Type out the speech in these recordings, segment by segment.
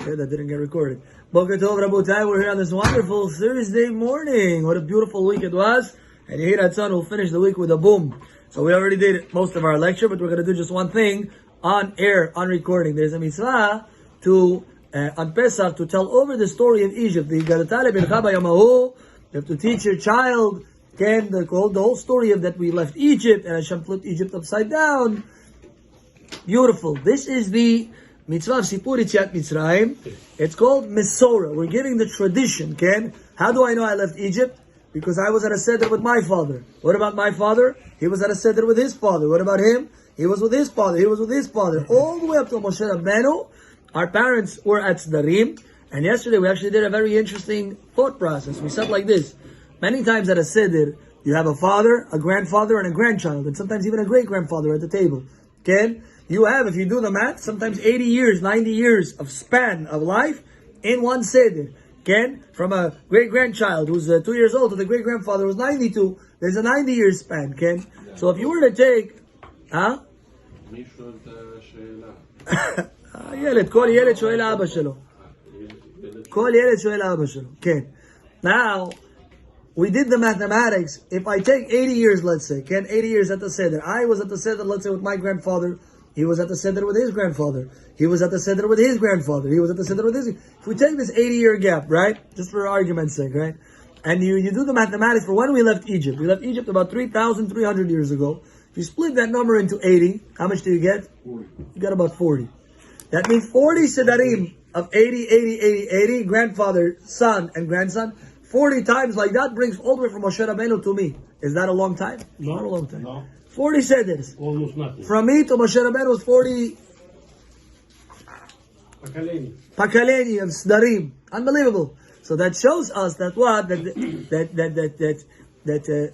Okay, that didn't get recorded. Boker Tov, Rabotai, we're here on this wonderful Thursday morning. What a beautiful week it was. And Yehi Ratzon will finish the week with a boom. So we already did most of our lecture, but we're going to do just one thing on air, on recording. There's a mitzvah to, on Pesach, to tell over the story of Egypt. You have to teach your child, again, the whole story of that we left Egypt, and Hashem flipped Egypt upside down. Beautiful. This is the mitzvah of Sipur Yetziat Mitzrayim. It's called Mesorah. We're giving the tradition, Ken. How do I know I left Egypt? Because I was at a Seder with my father. What about my father? He was at a Seder with his father. What about him? He was with his father. He was with his father. All the way up to Moshe Rabbeinu. Our parents were at Sedarim. And yesterday we actually did a very interesting thought process. We said like this. Many times at a Seder, you have a father, a grandfather, and a grandchild. And sometimes even a great-grandfather at the table. Okay? You have, if you do the math, sometimes 80 years, 90 years of span of life in one Seder. Okay? From a great-grandchild who's 2 years old to the great-grandfather who's 92, there's a 90-year span, okay? So if you were to take... Huh? ילד, כל ילד שואל לאבא שלו. כל ילד שואל לאבא שלו. Okay. Now, we did the mathematics. If I take 80 years, let's say, 80 years at the Seder. I was at the Seder, let's say, with my grandfather. He was at the Seder with his grandfather. He was at the Seder with his grandfather. He was at the Seder with his... If we take this 80-year gap, right? Just for argument's sake, right? And you do the mathematics for when we left Egypt. We left Egypt about 3,300 years ago. If you split that number into 80, how much do you get? 40. You got about 40. That means 40 Sedarim of 80, 80, 80, 80, grandfather, son, and grandson. 40 times like that brings all the way from Moshe Rabbeinu to me. Is that a long time? No. Not a long time. No. 40 Seders. Almost nothing. From me to Moshe Rabbeinu was 40 Pakaleni of Sedarim. Unbelievable. So that shows us that what? That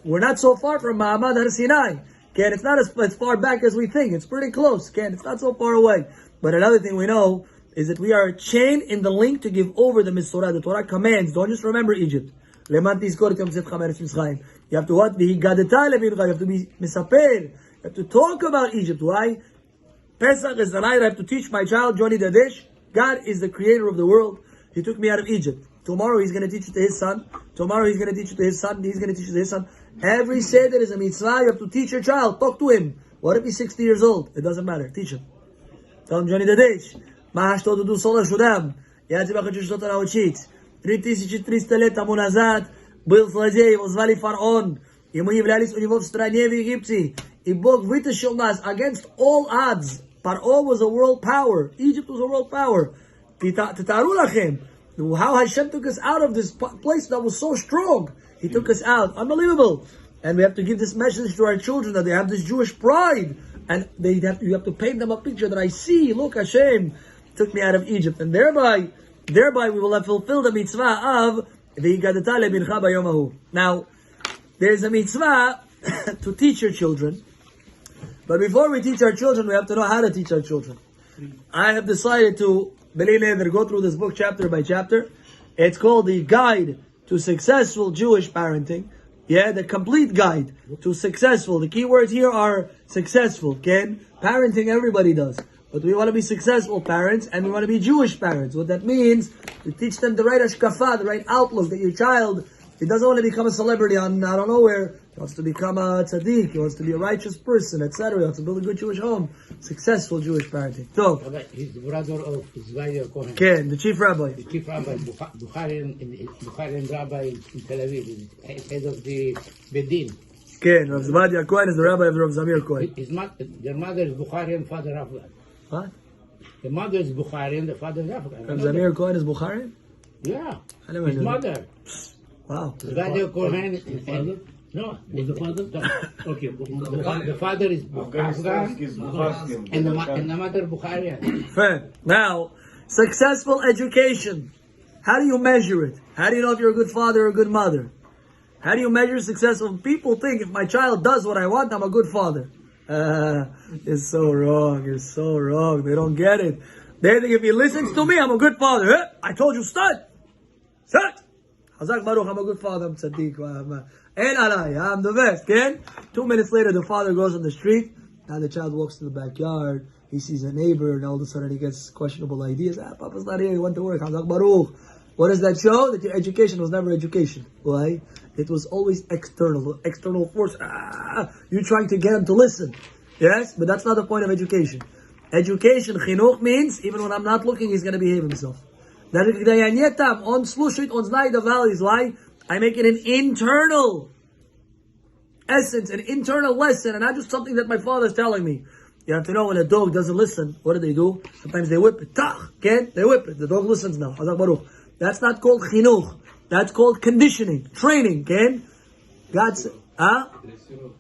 we're not so far from Ma'amad Har Sinai. Okay, it's not as far back as we think. It's pretty close. Okay, it's not so far away. But another thing we know is that we are chained in the link to give over the Mesorah. The Torah commands. Don't just remember Egypt. You have to what? You have to be misaper. You have to talk about Egypt. Why? Pesach is the night I have to teach my child, Johnny Dadesh. God is the creator of the world. He took me out of Egypt. Tomorrow he's going to teach it to his son. Tomorrow he's going to teach it to his son. He's going to teach it to his son. Every Seder is a mitzvah. You have to teach your child. Talk to him. What if he's 60 years old? It doesn't matter. Teach him. Tell him, Johnny Dadesh. Mahashto to do solar shudam. Yadzibach chushtot na uchit. 3300 лет тому назад был злодей, его звали фараон. Ему являлись у него в стране в Египте. И Бог вытащил нас against all odds. Pharaoh was a world power. Egypt was a world power. Titaru lachem. How Hashem took us out of this place that was so strong. He took us out. Unbelievable. And we have to give this message to our children that they have this Jewish pride. And you have to paint them a picture that I see. Look, Hashem took me out of Egypt. And thereby we will have fulfilled the mitzvah of V'yigadata lebincha bayom hahu. Now, there's a mitzvah to teach your children. But before we teach our children, we have to know how to teach our children. I have decided to go through this book chapter by chapter. It's called the Guide to Successful Jewish Parenting. Yeah, the complete guide to successful. The key words here are successful. Okay? Parenting everybody does. But we want to be successful parents and we want to be Jewish parents. What that means, to teach them the right hashkafa, the right outlook, that your child, he doesn't want to become a celebrity on I don't know where. He wants to become a tzaddik. He wants to be a righteous person, etc. He wants to build a good Jewish home. Successful Jewish parenting. So, he's the brother of Zvaya Cohen. Ken, the chief rabbi. The chief rabbi, Bukharian rabbi in Tel Aviv. He's head of the Bedin. Ken, Rav Zvadia Cohen is the rabbi of Rav Zamir Cohen. Their mother is Bukharian, father Afghan. What? The mother is Bukharian, the father is Afghan. Rav Zamir Cohen is Bukharian? Yeah. His mother. Wow. Zvaya Cohen. No, was the father? Okay. The father is Afghan and the mother Bukharian. Now, successful education. How do you measure it? How do you know if you're a good father or a good mother? How do you measure successful? People think if my child does what I want, I'm a good father. It's so wrong. It's so wrong. They don't get it. They think if he listens to me, I'm a good father. I told you, stud. Hazak Baruch, I'm a good father. I'm tzaddik. I'm the best. 2 minutes later, the father goes on the street. Now the child walks to the backyard. he sees a neighbor, and all of a sudden he gets questionable ideas. Papa's not here, he went to work. Hazak Baruch. What does that show? That your education was never education. Why? It was always external force. You're trying to get him to listen. Yes? But that's not the point of education. Education, chinuch, means even when I'm not looking, he's going to behave himself. Why? I make it an internal essence, an internal lesson, and not just something that my father's telling me. You have to know when a dog doesn't listen, what do? Sometimes they whip it. They whip it. The dog listens now. That's not called chinuch. That's called conditioning, training. God's,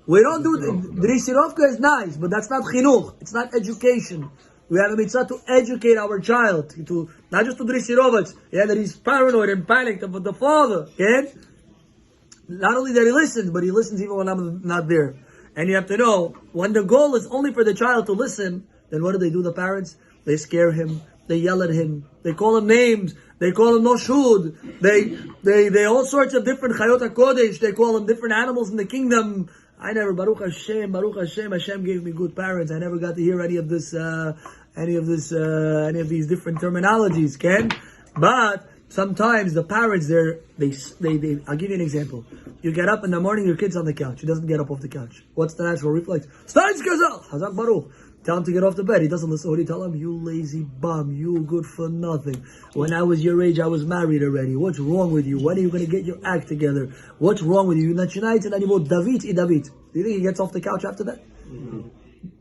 we don't do dresirovka is nice, but that's not chinuch. It's not education. We have a mitzvah to educate our child, to not just to dresirovka. That he's paranoid and panicked about the father. Not only that he listens, but he listens even when I'm not there. And you have to know, when the goal is only for the child to listen, then what do? The parents? They scare him. They yell at him. They call him names. They call him noshud. They all sorts of different chayot HaKodesh. They call him different animals in the kingdom. I never, Baruch Hashem, Hashem gave me good parents. I never got to hear any of these different terminologies, But sometimes the parents I'll give you an example. You get up in the morning, your kid's on the couch. He doesn't get up off the couch. What's the natural reflex? Starts Gazal! Hazak Baruch. Tell him to get off the bed. He doesn't listen. What do you tell him? You lazy bum. You good for nothing. When I was your age, I was married already. What's wrong with you? When are you going to get your act together? What's wrong with you? David. Do you think he gets off the couch after that? Mm-hmm.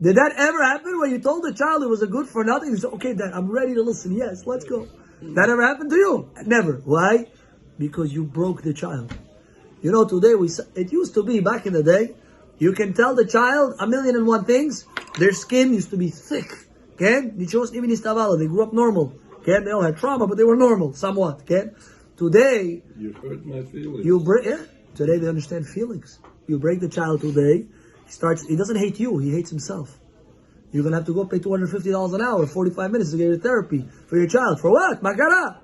Did that ever happen when you told the child it was a good for nothing? He said, okay, Dad, I'm ready to listen. Yes, let's go. That ever happened to you? Never. Why? Because you broke the child. You know, today, it used to be, back in the day, you can tell the child 1,000,001 things. Their skin used to be thick. They grew up normal. They all had trauma, but they were normal, somewhat. Today, you hurt my feelings. Today they understand feelings. You break the child today, he doesn't hate you, he hates himself. You're going to have to go pay $250 an hour, 45 minutes to get your therapy for your child. For what? Magara.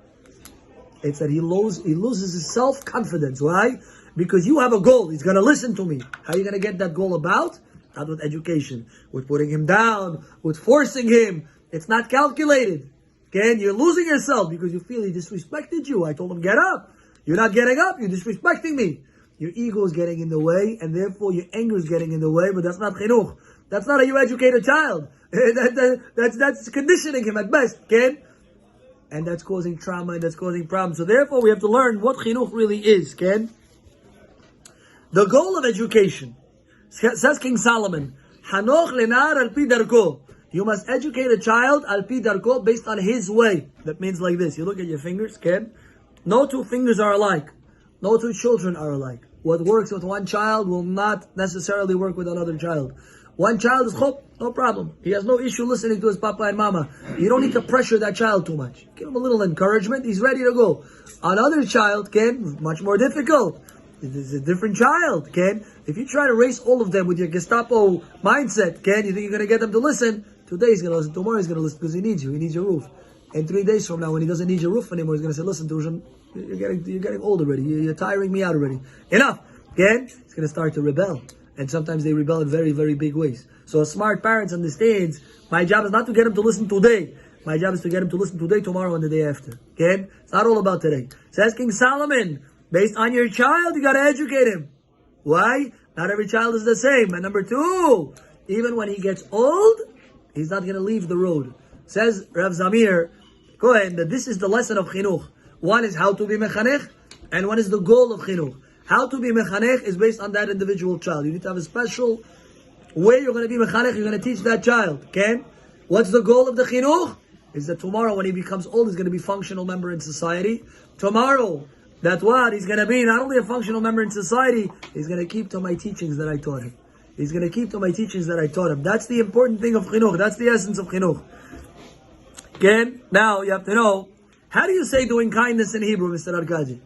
It's that he loses his self-confidence. Why? Because you have a goal. He's going to listen to me. How are you going to get that goal about? Not with education. With putting him down. With forcing him. It's not calculated. You're losing yourself because you feel he disrespected you. I told him, get up. You're not getting up. You're disrespecting me. Your ego is getting in the way, and therefore your anger is getting in the way, but that's not chinuch. That's not how you educate a child. That's conditioning him at best. And that's causing trauma, and that's causing problems. So therefore we have to learn what chinuch really is. The goal of education, says King Solomon, Hanoch lenar al pi darko. You must educate a child al pi darko, based on his way. That means like this. You look at your fingers, no two fingers are alike. No two children are alike. What works with one child will not necessarily work with another child. One child is chop, no problem. He has no issue listening to his papa and mama. You don't need to pressure that child too much. Give him a little encouragement, he's ready to go. Another child, much more difficult. It is a different child, If you try to raise all of them with your Gestapo mindset, you think you're going to get them to listen? Today he's going to listen, tomorrow he's going to listen because he needs you, he needs your roof. And 3 days from now, when he doesn't need your roof anymore, he's going to say, listen, Tujan, you're getting old already. You're tiring me out already. Enough. He's going to start to rebel. And sometimes they rebel in very, very big ways. So a smart parent understands, my job is not to get him to listen today. My job is to get him to listen today, tomorrow, and the day after. It's not all about today. Says King Solomon, based on your child, you got to educate him. Why? Not every child is the same. And number 2, even when he gets old, he's not going to leave the road. Says Rav Zamir, go ahead, that this is the lesson of chinuch. One is how to be mechanech, and one is the goal of chinuch. How to be mechanech is based on that individual child. You need to have a special way you're going to be mechanech, you're going to teach that child. What's the goal of the chinuch? Is that tomorrow when he becomes old, he's going to be a functional member in society. Tomorrow, that's what he's going to be, not only a functional member in society, he's going to keep to my teachings that I taught him. He's going to keep to my teachings that I taught him. That's the important thing of chinuch. That's the essence of chinuch. Now you have to know, how do you say doing kindness in Hebrew, Mr. Arkady?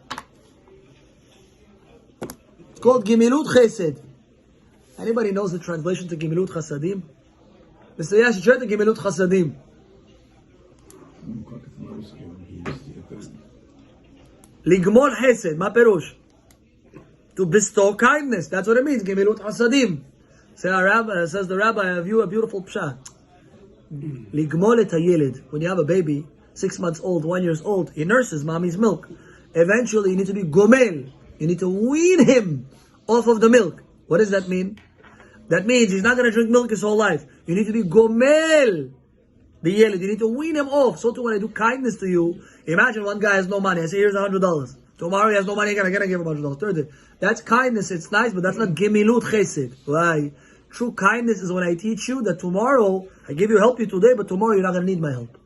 It's called Gimilut Chesed. Anybody knows the translation to Gimilut Chasadim? Mr. Yash, try to Gimilut Chasadim. Ligmor Chesed, ma perush? To bestow kindness. That's what it means, Gimilut Chasadim. Says the rabbi, I have you a beautiful pshat. Ligmol et hayeled. When you have a baby, 6 months old, 1 year old, he nurses mommy's milk. Eventually, you need to be gomel. You need to wean him off of the milk. What does that mean? That means he's not going to drink milk his whole life. You need to be gomel. The yeled. You need to wean him off. So too, when I do kindness to you, imagine one guy has no money. I say, here's $100. Tomorrow he has no money again. I gotta give him $100. Third day. That's kindness. It's nice, but that's not gemilut chesed. Why? True kindness is when I teach you that tomorrow I give you help you today, but tomorrow you're not gonna need my help.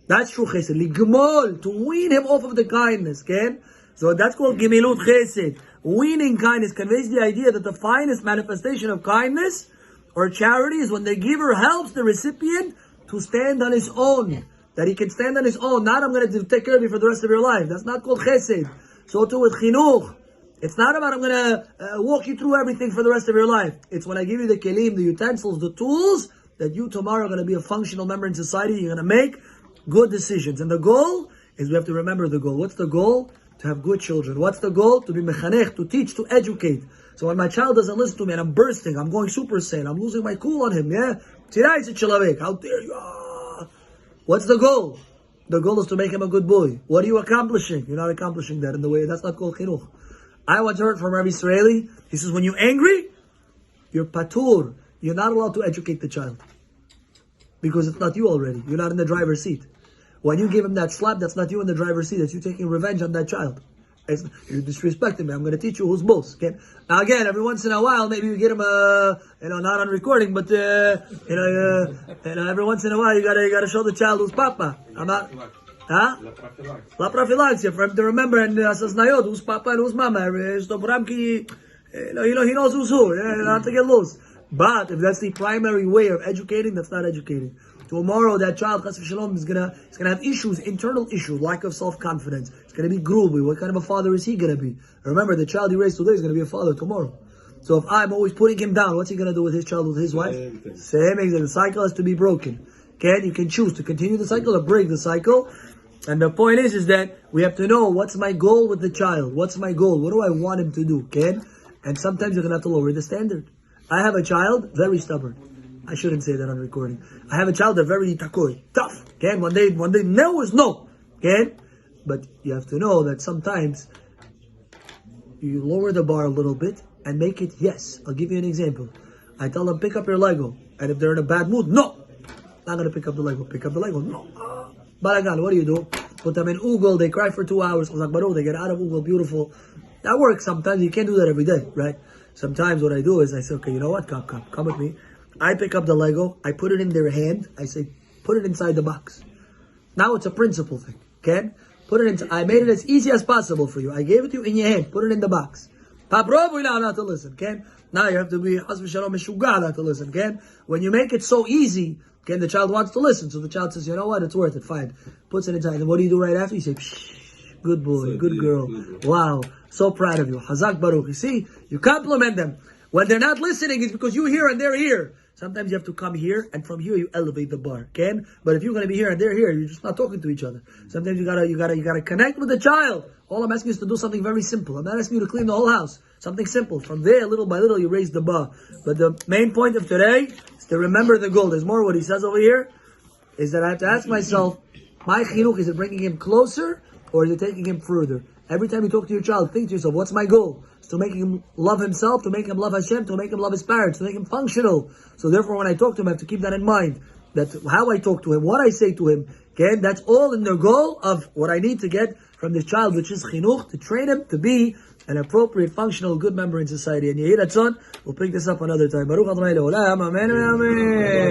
That's true chesed. Ligmol, to wean him off of the kindness. Okay? So that's called gemilut chesed. Weaning kindness conveys the idea that the finest manifestation of kindness or charity is when the giver helps the recipient to stand on his own. That he can stand on his own. Not I'm going to take care of you for the rest of your life. That's not called chesed. So too with chinuch. It's not about I'm going to walk you through everything for the rest of your life. It's when I give you the kelim, the utensils, the tools, that you tomorrow are going to be a functional member in society. You're going to make good decisions. And the goal is we have to remember the goal. What's the goal? To have good children. What's the goal? To be mechanech, to teach, to educate. So when my child doesn't listen to me and I'm bursting, I'm going super saiyan, I'm losing my cool on him, yeah? How dare you? What's the goal? The goal is to make him a good boy. What are you accomplishing? You're not accomplishing that in the way. That's not called chinuch. I once heard from Rabbi Israeli. He says, when you're angry, you're patur. You're not allowed to educate the child. Because it's not you already. You're not in the driver's seat. When you give him that slap, that's not you in the driver's seat. That's you taking revenge on that child. You're disrespecting me. I'm going to teach you who's boss. Okay? Now again, every once in a while, maybe you get him not on recording, but every once in a while, you gotta show the child who's papa. I'm not. La prophylaxia for him to remember and asasnayot who's papa and who's mama. He knows who's who. Not to get lost. But if that's the primary way of educating, that's not educating. Tomorrow, that child, chas v'shalom, is gonna have issues, internal issues, lack of self-confidence. It's gonna be gruby. What kind of a father is he gonna be? Remember, the child you raised today is gonna be a father tomorrow. So if I'm always putting him down, what's he gonna do with his child, with his wife? Same thing. The cycle has to be broken. Okay? You can choose to continue the cycle or break the cycle. And the point is that we have to know what's my goal with the child. What's my goal? What do I want him to do? Okay? And sometimes you're gonna have to lower the standard. I have a child, very stubborn. I shouldn't say that on recording. I have a child that's very takoy, tough. Okay, one day no is no. Okay, but you have to know that sometimes you lower the bar a little bit and make it yes. I'll give you an example. I tell them pick up your Lego, and if they're in a bad mood, no, not gonna pick up the Lego. Pick up the Lego, no. Balagan, what do you do? Put them in Ugal. They cry for 2 hours. They get out of Ugal. Beautiful. That works sometimes. You can't do that every day, right? Sometimes what I do is I say, okay, you know what? Come with me. I pick up the Lego, I put it in their hand, I say, put it inside the box. Now it's a principle thing, okay? Put it in, I made it as easy as possible for you. I gave it to you in your hand, put it in the box. Paprobu now not to listen, okay? Now you have to be chas v'shalom meshugah not to listen, okay? When you make it so easy, okay, the child wants to listen, so the child says, you know what, it's worth it, fine. Puts it inside, and what do you do right after? You say, psh, good boy, good girl, wow, so proud of you, Hazak Baruch. You see, you compliment them. When they're not listening, it's because you're here and they're here. Sometimes you have to come here, and from here you elevate the bar, okay? But if you're going to be here and they're here, you're just not talking to each other. Sometimes you gotta connect with the child. All I'm asking you is to do something very simple. I'm not asking you to clean the whole house. Something simple. From there, little by little, you raise the bar. But the main point of today is to remember the goal. There's more what he says over here, is that I have to ask myself, my chinuch, is it bringing him closer, or is it taking him further? Every time you talk to your child, think to yourself, what's my goal? It's to make him love himself, to make him love Hashem, to make him love his parents, to make him functional. So therefore, when I talk to him, I have to keep that in mind. That how I talk to him, what I say to him, okay, that's all in the goal of what I need to get from this child, which is chinuch, to train him to be an appropriate, functional, good member in society. And Yehi Ratzon, we'll pick this up another time. Baruch Adonai Le'olam, Amen, Amen.